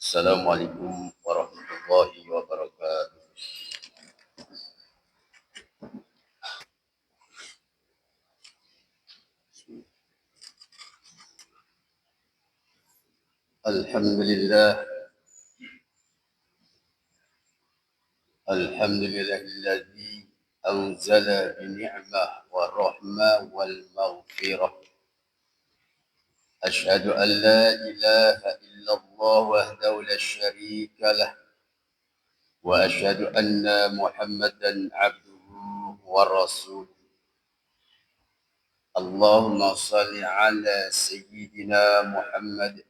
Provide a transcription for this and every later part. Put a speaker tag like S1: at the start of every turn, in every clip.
S1: Assalamualaikum warahmatullahi wabarakatuh. Alhamdulillah, alhamdulillahilladzi anzala bi ni'mah wa rahmah wal maghfirah. Ashhadu an la ilaha illallah wahdahu la syarika lah wa ashhadu anna Muhammadan abduhu wa rasuluh. Allahumma salli ala sayyidina Muhammad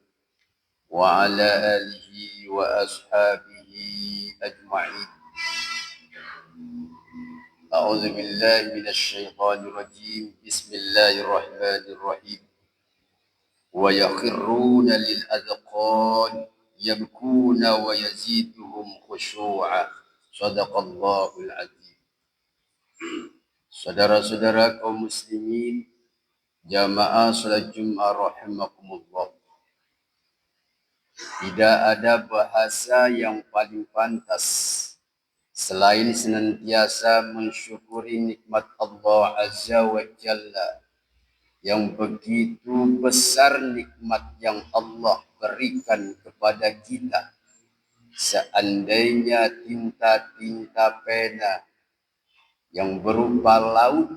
S1: وعلى آله وأصحابه أجمعين. أعوذ بالله من الشيطان الرجيم. بسم الله الرحمن الرحيم. ويخرون للأذقان يبكون ويزيدهم خشوعا. صدق الله العظيم. Saudara-saudara kaum muslimin, jamaah salat Jumat rahimakumullah. Tidak ada bahasa yang paling pantas selain senantiasa mensyukuri nikmat Allah Azza wa Jalla yang begitu besar nikmat yang Allah berikan kepada kita. Seandainya tinta-tinta pena yang berupa laut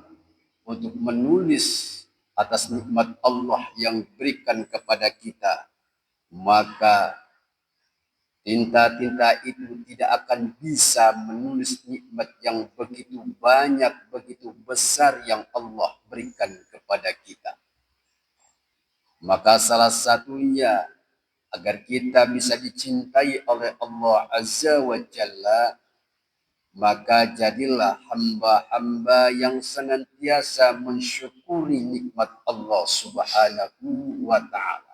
S1: untuk menulis atas nikmat Allah yang berikan kepada kita, maka tinta-tinta itu tidak akan bisa menulis nikmat yang begitu banyak, begitu besar yang Allah berikan kepada kita. Maka salah satunya agar kita bisa dicintai oleh Allah Azza wa Jalla, maka jadilah hamba-hamba yang senantiasa mensyukuri nikmat Allah Subhanahu wa Ta'ala.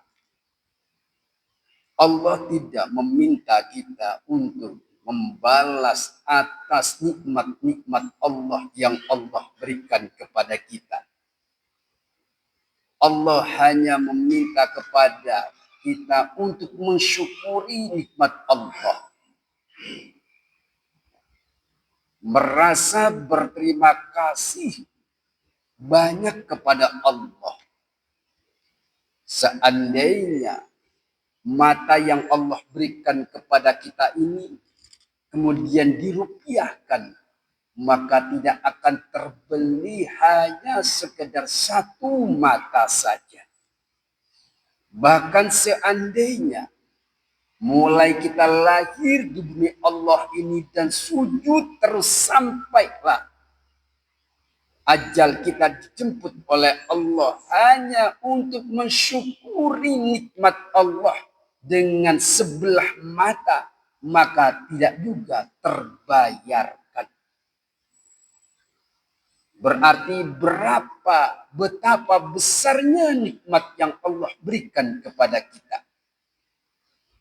S1: Allah tidak meminta kita untuk membalas atas nikmat-nikmat Allah yang Allah berikan kepada kita. Allah hanya meminta kepada kita untuk mensyukuri nikmat Allah. Merasa berterima kasih banyak kepada Allah. Seandainya mata yang Allah berikan kepada kita ini kemudian dirupiahkan, maka tidak akan terbeli hanya sekedar satu mata saja. Bahkan seandainya mulai kita lahir di bumi Allah ini dan sujud terus sampailah ajal kita dijemput oleh Allah hanya untuk mensyukuri nikmat Allah dengan sebelah mata, maka tidak juga terbayarkan. Berarti betapa besarnya nikmat yang Allah berikan kepada kita.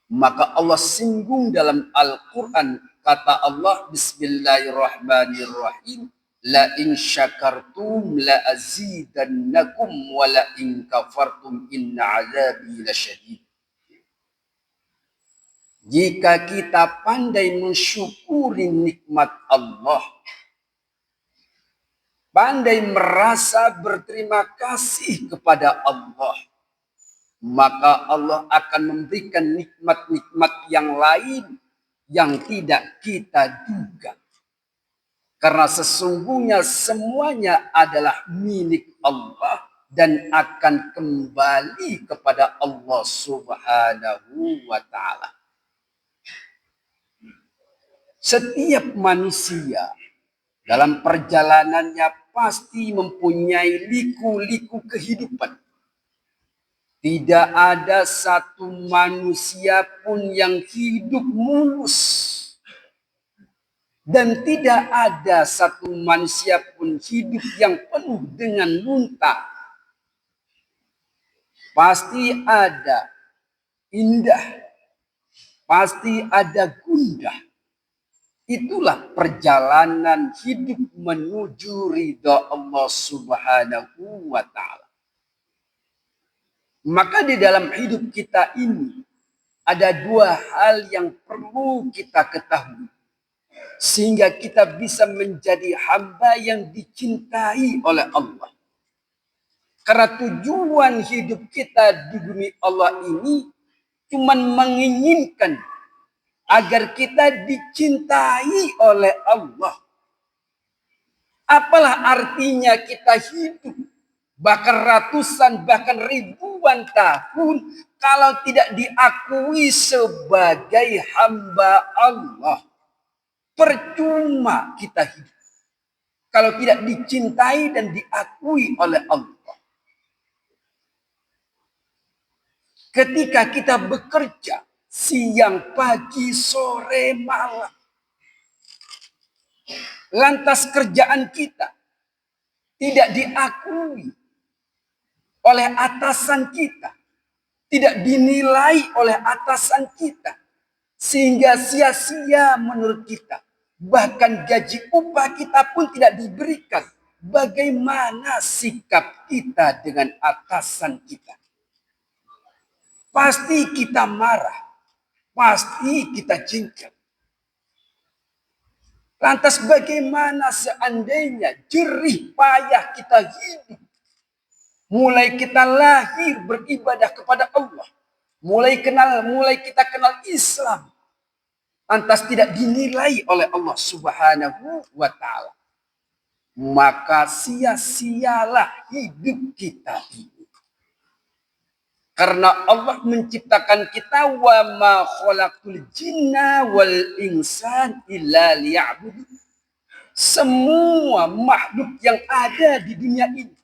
S1: Maka Allah singgung dalam Al-Quran, kata Allah, Bismillahirrahmanirrahim, la in syakartum la azidannakum wa la in kafartum inna azabi lasyadid. Jika kita pandai mensyukuri nikmat Allah, pandai merasa berterima kasih kepada Allah, maka Allah akan memberikan nikmat-nikmat yang lain yang tidak kita duga. Karena sesungguhnya semuanya adalah milik Allah dan akan kembali kepada Allah Subhanahu wa Ta'ala. Setiap manusia dalam perjalanannya pasti mempunyai liku-liku kehidupan. Tidak ada satu manusia pun yang hidup mulus. Dan tidak ada satu manusia pun hidup yang penuh dengan lunta. Pasti ada indah. Pasti ada gundah. Itulah perjalanan hidup menuju ridha Allah Subhanahu wa Ta'ala. Maka di dalam hidup kita ini ada dua hal yang perlu kita ketahui sehingga kita bisa menjadi hamba yang dicintai oleh Allah. Karena tujuan hidup kita di bumi Allah ini cuma menginginkan agar kita dicintai oleh Allah. Apalah artinya kita hidup bahkan ratusan, bahkan ribuan tahun kalau tidak diakui sebagai hamba Allah. Percuma kita hidup kalau tidak dicintai dan diakui oleh Allah. Ketika kita bekerja siang, pagi, sore, malam, lantas kerjaan kita tidak diakui oleh atasan kita, tidak dinilai oleh atasan kita, sehingga sia-sia menurut kita. Bahkan gaji upah kita pun tidak diberikan. Bagaimana sikap kita dengan atasan kita? Pasti kita marah, pasti kita jengkel. Lantas bagaimana seandainya jerih payah kita hidup, mulai kita lahir beribadah kepada Allah, mulai kita kenal Islam, lantas tidak dinilai oleh Allah Subhanahu wa Ta'ala, maka sia-sialah hidup kita ini. Karena Allah menciptakan kita, wa ma khalaqul jinna wal insan illa liya'budun. Semua makhluk yang ada di dunia ini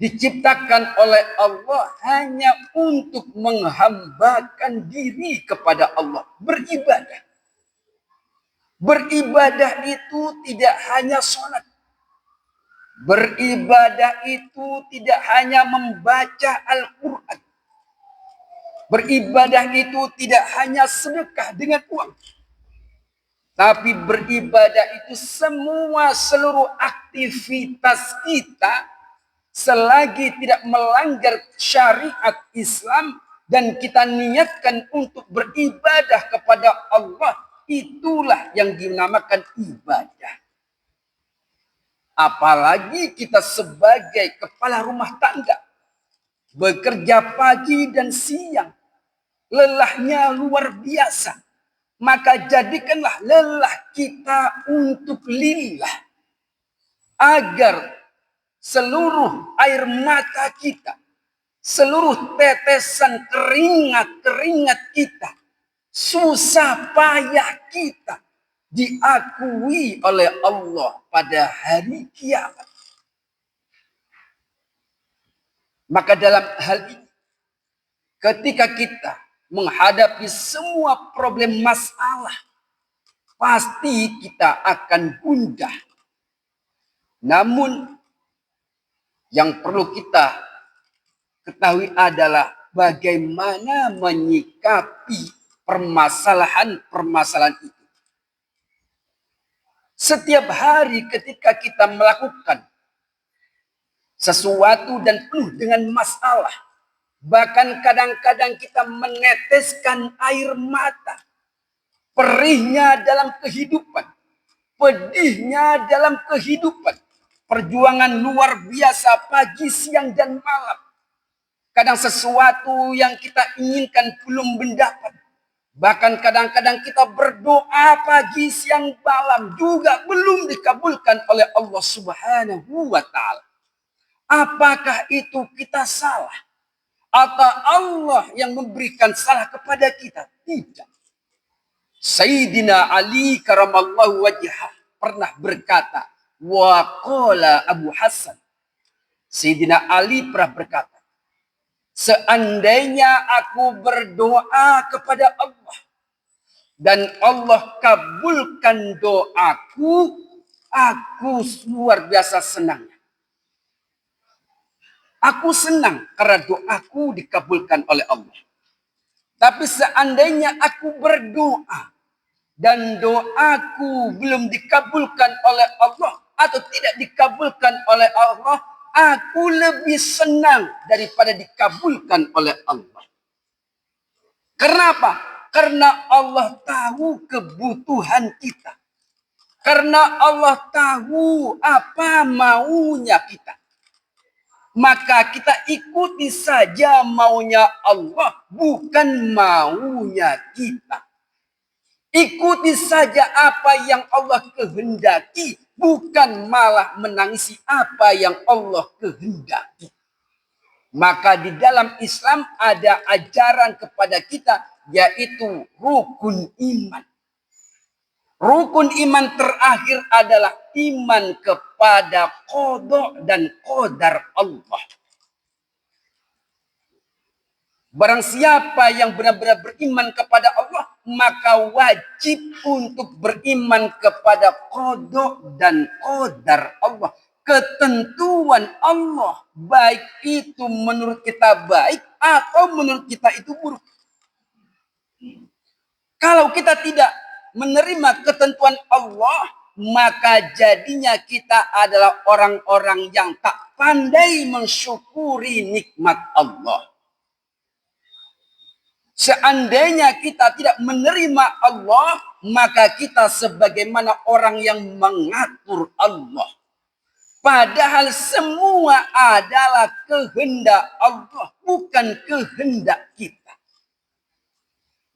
S1: diciptakan oleh Allah hanya untuk menghambakan diri kepada Allah, beribadah. Beribadah itu tidak hanya sholat. Beribadah itu tidak hanya membaca Al-Quran. Beribadah itu tidak hanya sedekah dengan uang. Tapi beribadah itu seluruh aktivitas kita selagi tidak melanggar syariat Islam dan kita niatkan untuk beribadah kepada Allah, itulah yang dinamakan ibadah. Apalagi kita sebagai kepala rumah tangga, bekerja pagi dan siang, lelahnya luar biasa. Maka jadikanlah lelah kita untuk lillah. Agar seluruh air mata kita, seluruh tetesan keringat kita, susah payah kita diakui oleh Allah pada hari kiamat. Maka dalam hal ini, ketika kita menghadapi semua problem masalah, pasti kita akan gundah. Namun yang perlu kita ketahui adalah bagaimana menyikapi permasalahan-permasalahan itu. Setiap hari ketika kita melakukan sesuatu dan penuh dengan masalah, bahkan kadang-kadang kita meneteskan air mata, perihnya dalam kehidupan, pedihnya dalam kehidupan, perjuangan luar biasa pagi, siang, dan malam. Kadang sesuatu yang kita inginkan belum mendapat. Bahkan kadang-kadang kita berdoa pagi, siang, malam juga belum dikabulkan oleh Allah Subhanahu wa Ta'ala. Apakah itu kita salah? Atau Allah yang memberikan salah kepada kita? Tidak. Sayyidina Ali karamallahu wajhah pernah berkata, wa qala Abu Hasan. Sayyidina Ali pernah berkata, seandainya aku berdoa kepada Allah dan Allah kabulkan doaku, aku luar biasa senang. Aku senang karena doaku dikabulkan oleh Allah. Tapi seandainya aku berdoa dan doaku belum dikabulkan oleh Allah atau tidak dikabulkan oleh Allah, aku lebih senang daripada dikabulkan oleh Allah. Karena apa? Karena Allah tahu kebutuhan kita. Karena Allah tahu apa maunya kita. Maka kita ikuti saja maunya Allah, bukan maunya kita. Ikuti saja apa yang Allah kehendaki, bukan malah menangisi apa yang Allah kehendaki. Maka di dalam Islam ada ajaran kepada kita, yaitu rukun iman. Rukun iman terakhir adalah iman kepada qada dan qadar Allah. Barang siapa yang benar-benar beriman kepada Allah, maka wajib untuk beriman kepada qada dan qadar Allah. Ketentuan Allah, baik itu menurut kita baik atau menurut kita itu buruk. Kalau kita tidak menerima ketentuan Allah, maka jadinya kita adalah orang-orang yang tak pandai mensyukuri nikmat Allah. Seandainya kita tidak menerima Allah, maka kita sebagaimana orang yang mengatur Allah. Padahal semua adalah kehendak Allah, bukan kehendak kita.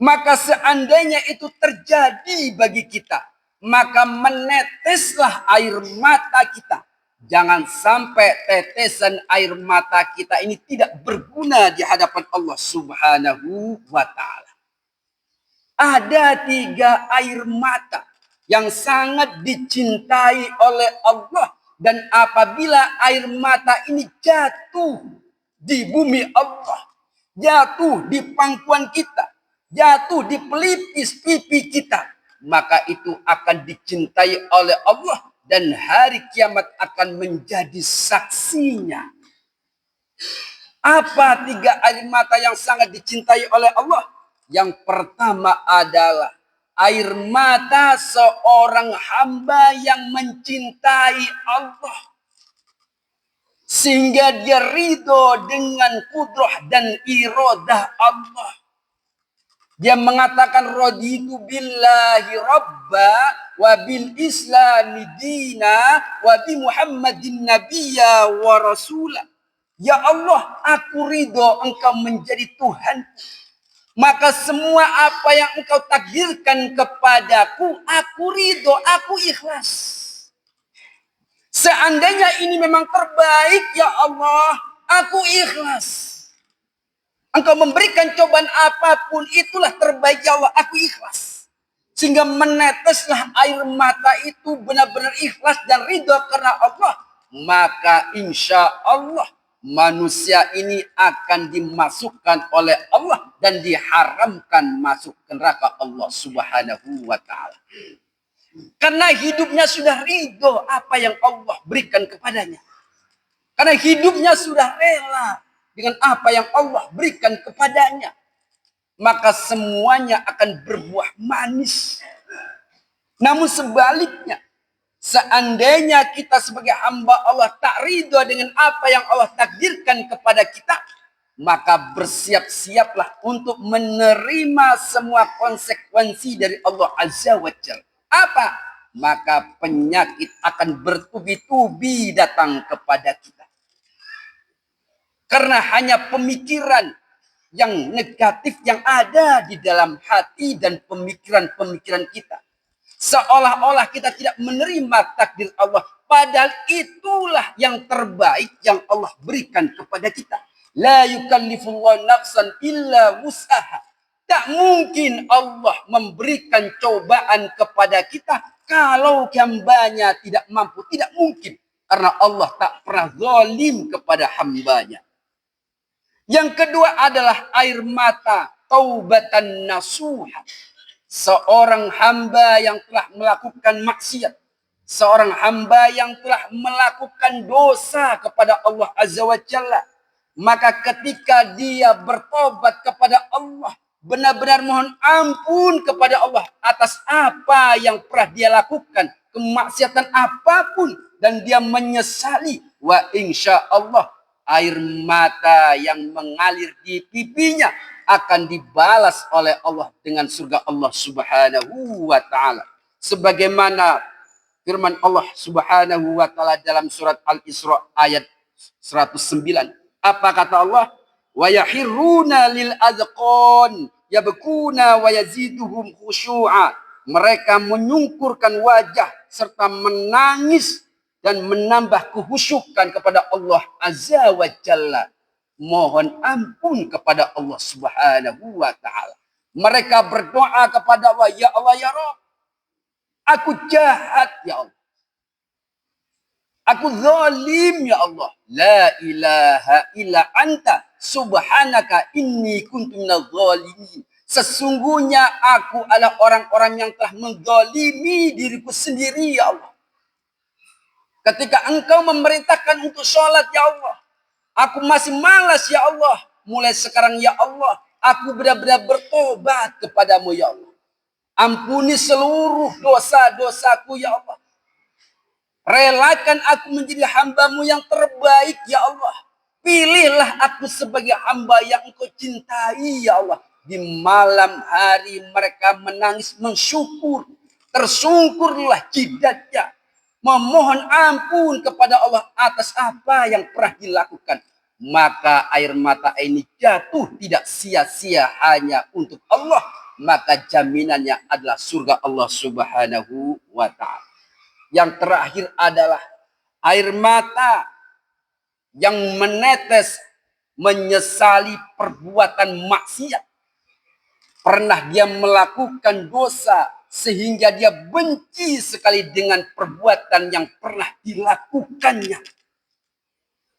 S1: Maka seandainya itu terjadi bagi kita, maka meneteslah air mata kita. Jangan sampai tetesan air mata kita ini tidak berguna di hadapan Allah Subhanahu wa ta'ala. Ada 3 air mata yang sangat dicintai oleh Allah. Dan apabila air mata ini jatuh di bumi Allah, jatuh di pangkuan kita, jatuh di pelipis pipi kita, maka itu akan dicintai oleh Allah dan hari kiamat akan menjadi saksinya. Apa 3 air mata yang sangat dicintai oleh Allah? Yang pertama adalah air mata seorang hamba yang mencintai Allah. Sehingga dia ridho dengan kudrah dan iradah Allah. Dia mengatakan raditu billahi rabba wa bil islami dina wa bi muhammadin nabiyya wa rasula. Ya Allah, aku ridho engkau menjadi Tuhan. Maka semua apa yang engkau takdirkan kepadaku, aku ridho, aku ikhlas. Seandainya ini memang terbaik, ya Allah, aku ikhlas. Engkau memberikan cobaan apapun, itulah terbaik, ya Allah, aku ikhlas. Sehingga meneteslah air mata itu benar-benar ikhlas dan ridho karena Allah. Maka insya Allah manusia ini akan dimasukkan oleh Allah dan diharamkan masuk ke neraka Allah Subhanahu wa ta'ala. Karena hidupnya sudah ridho apa yang Allah berikan kepadanya. Karena hidupnya sudah rela dengan apa yang Allah berikan kepadanya. Maka semuanya akan berbuah manis. Namun sebaliknya, seandainya kita sebagai hamba Allah tak ridho dengan apa yang Allah takdirkan kepada kita, maka bersiap-siaplah untuk menerima semua konsekuensi dari Allah Azza wa Jalla. Apa? Maka penyakit akan bertubi-tubi datang kepada kita. Karena hanya pemikiran yang negatif yang ada di dalam hati dan pemikiran-pemikiran kita. Seolah-olah kita tidak menerima takdir Allah. Padahal itulah yang terbaik yang Allah berikan kepada kita. La yukallifullahu nafsan illa wus'aha. Tak mungkin Allah memberikan cobaan kepada kita kalau hambanya tidak mampu. Tidak mungkin. Karena Allah tak pernah zalim kepada hambanya. Yang kedua adalah air mata taubatan nasuha. Seorang hamba yang telah melakukan maksiat. Seorang hamba yang telah melakukan dosa kepada Allah Azza wa Jalla. Maka ketika dia bertobat kepada Allah, benar-benar mohon ampun kepada Allah atas apa yang pernah dia lakukan, kemaksiatan apapun, dan dia menyesali, wa insya Allah air mata yang mengalir di pipinya akan dibalas oleh Allah dengan surga Allah Subhanahu wa taala. Sebagaimana firman Allah Subhanahu wa taala dalam surat Al-Isra ayat 109. Apa kata Allah? Wa yahiruna lil adqan yabkuna wa yaziduhum khusyu'a. Mereka menyungkurkan wajah serta menangis dan menambah kehusyukan kepada Allah Azza wa Jalla. Mohon ampun kepada Allah Subhanahu wa taala. Mereka berdoa kepada Allah, ya Allah ya Rabb, aku jahat ya Allah. Aku zalim ya Allah. La ilaha illa anta subhanaka inni kuntu minadh zalimin. Sesungguhnya aku adalah orang-orang yang telah menzalimi diriku sendiri ya Allah. Ketika engkau memerintahkan untuk sholat ya Allah, aku masih malas ya Allah. Mulai sekarang ya Allah, aku benar-benar bertobat kepadamu ya Allah. Ampuni seluruh dosa-dosaku ya Allah. Relakan aku menjadi hambamu yang terbaik ya Allah. Pilihlah aku sebagai hamba yang engkau cintai ya Allah. Di malam hari mereka menangis mensyukur. Tersungkurlah jidatnya. Memohon ampun kepada Allah atas apa yang pernah dilakukan. Maka air mata ini jatuh tidak sia-sia hanya untuk Allah. Maka jaminannya adalah surga Allah Subhanahu wa ta'ala. Yang terakhir adalah air mata yang menetes menyesali perbuatan maksiat. Pernah dia melakukan dosa sehingga dia benci sekali dengan perbuatan yang pernah dilakukannya.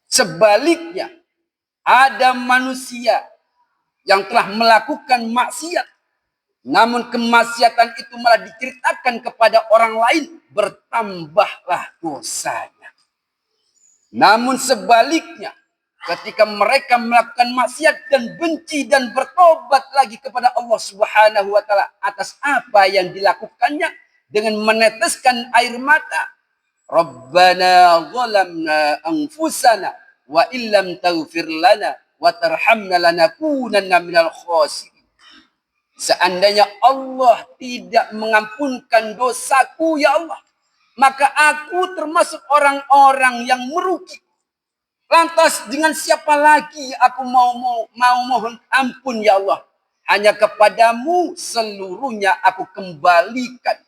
S1: Sebaliknya, ada manusia yang telah melakukan maksiat, namun kemaksiatan itu malah diceritakan kepada orang lain, bertambahlah dosanya. Namun sebaliknya, ketika mereka melakukan maksiat dan benci dan bertobat lagi kepada Allah Subhanahu wa taala atas apa yang dilakukannya dengan meneteskan air mata, Rabbana zalamna anfusana wa illam taghfir lana wa tarhamna lanakunanna minal khasirin. Seandainya Allah tidak mengampunkan dosaku ya Allah, maka aku termasuk orang-orang yang merugi. Lantas dengan siapa lagi aku mau mohon ampun ya Allah? Hanya kepadamu seluruhnya aku kembalikan.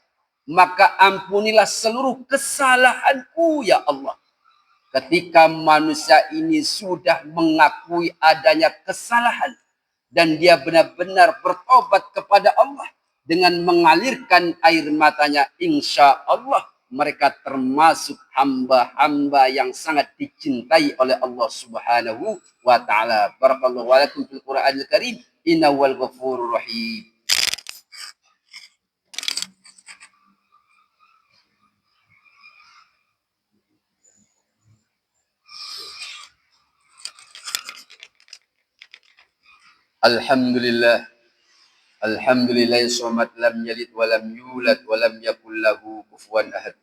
S1: Maka ampunilah seluruh kesalahanku ya Allah. Ketika manusia ini sudah mengakui adanya kesalahan, dan dia benar-benar bertobat kepada Allah dengan mengalirkan air matanya, insya Allah mereka termasuk hamba-hamba yang sangat dicintai oleh Allah Subhanahu wa taala. Barakallahu walakum fil Qur'anil Karim. Innahu wal ghafurur rahim. Alhamdulillah. Alhamdulillah somat lam yalid wa lam yulad wa lam yakul lahu kufuwan ahad.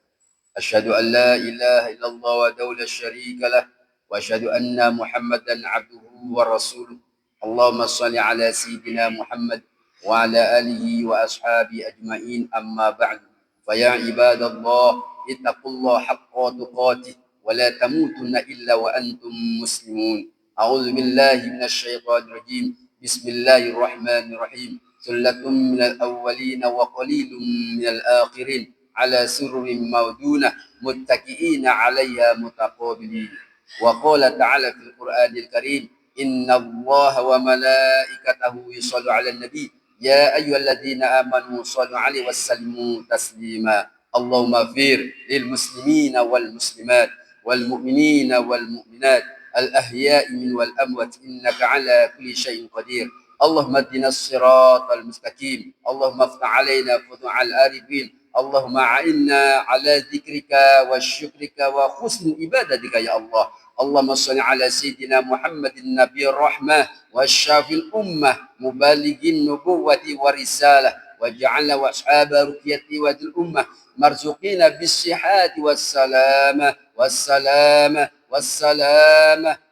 S1: Asyhadu an la ilaha illallah wa la syarika lah wa asyhadu anna Muhammadan abduhu wa rasuluh. Allahumma shalli ala sayyidina Muhammad wa ala alihi wa ashabi ajmain, amma ba'du. Fa ya ibadallah ittaqullaha haqqa tuqatih wa la tamutunna illa wa antum muslimun. A'udzu billahi minasy syaithanir rajim. Bismillahirrahmanirrahim. Sullatun minal awwalina wa qalilun minal akhirin ala surrin mawdunah muttaqiina 'alaiha mutaqabilin. Wa qala ta'ala fil Qur'anil Karim, innallaha wa malaikatahu yusallu 'alan nabi ya ayyuhalladzina amanu shallu 'alaihi wasallimu taslima. Allahumma fir lil muslimina wal muslimat wal mu'minina wal mu'minat الأحياء من والأموات إنك على كل شيء قدير. اللهم اهدنا الصراط المستقيم. اللهم افتح علينا فتوح العارفين. اللهم أعنا على ذكرك وشكرك وحسن عبادتك يا الله. اللهم صل على سيدنا محمد النبي الرحمة والشافي الأمة مبلغ النبوة والرسالة وجعلنا وأصحاب رقيته وذي الأمة مرزقين بالصحة والسلامة والسلامة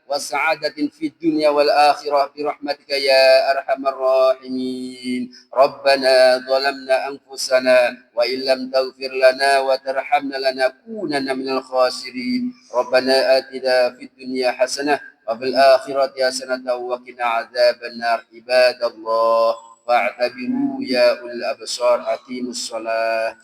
S1: وسعادة في الدنيا والآخرة برحمتك يا أرحم الراحمين. ربنا ظلمنا أنفسنا وإن لم تغفر لنا وترحمنا لنكونن من الخاسرين. ربنا آتنا في الدنيا حسنة وفي الآخرة حسنة وقنا عذاب النار. عباد الله فاعتبروا يا أولي الأبصار، أقيموا الصلاة.